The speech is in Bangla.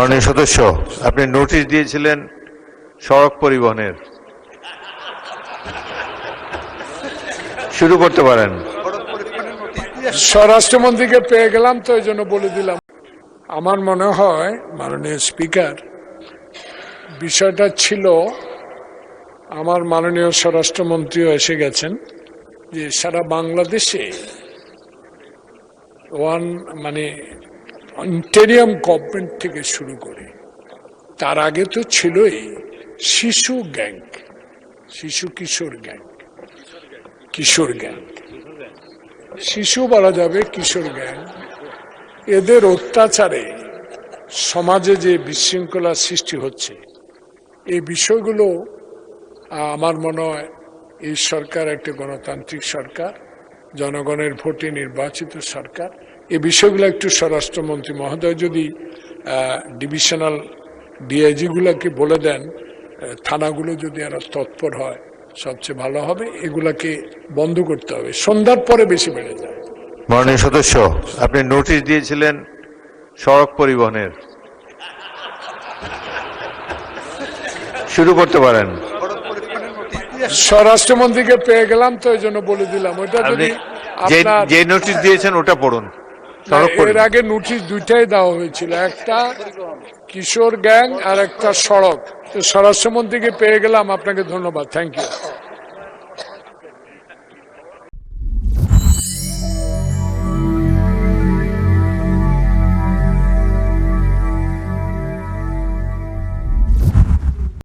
মাননীয় সদস্য, আপনি নোটিশ দিয়েছিলেন সড়ক পরিবহনের। শুরু করতে পারেন। স্বরাষ্ট্রমন্ত্রীকে পেয়ে গেলাম তো এই জন্য বলে দিলাম। আমার মনে হয় মাননীয় স্পিকার, বিষয়টা ছিল আমার মাননীয় স্বরাষ্ট্রমন্ত্রীও এসে গেছেন যে সারা বাংলাদেশে ইন্টেরিয়াম গভর্নমেন্ট থেকে শুরু করে তার আগে তো ছিলই শিশু গ্যাং, কিশোর গ্যাং, শিশু বলা যাবে, কিশোর গ্যাং, এদের অত্যাচারে সমাজে যে বিশৃঙ্খলা সৃষ্টি হচ্ছে, এই বিষয়গুলো আমার মনে হয় এই সরকার একটা গণতান্ত্রিক সরকার, জনগণের ভোটে নির্বাচিত সরকার। এই বিষয়গুলো একটু স্বরাষ্ট্রমন্ত্রী মহোদয় যদি ডিভিশনাল ডিআইজি গুলাকে বলে দেন, থানাগুলো যদি আরো তৎপর হয় সবচেয়ে ভালো হবে। এগুলাকে বন্ধ করতে হবে, সন্ধ্যার পরে বেশি বেড়ে যায়। মাননীয় সদস্য, আপনি নোটিশ দিয়েছিলেন সড়ক পরিবহনের। শুরু করতে পারেন। স্বরাষ্ট্রমন্ত্রীকে পেয়ে গেলাম তো এই জন্য বলে দিলাম। ওটা যদি যে নোটিশ দিয়েছেন ওটা পড়ুন। এর আগে নোটিশ দুইটাই দেওয়া হয়েছিল, একটা কিশোর গ্যাং আর একটা সড়ক। স্বরাষ্ট্রমন্ত্রীকে পেয়ে গেলাম, আপনাকে ধন্যবাদ, থ্যাংক ইউ।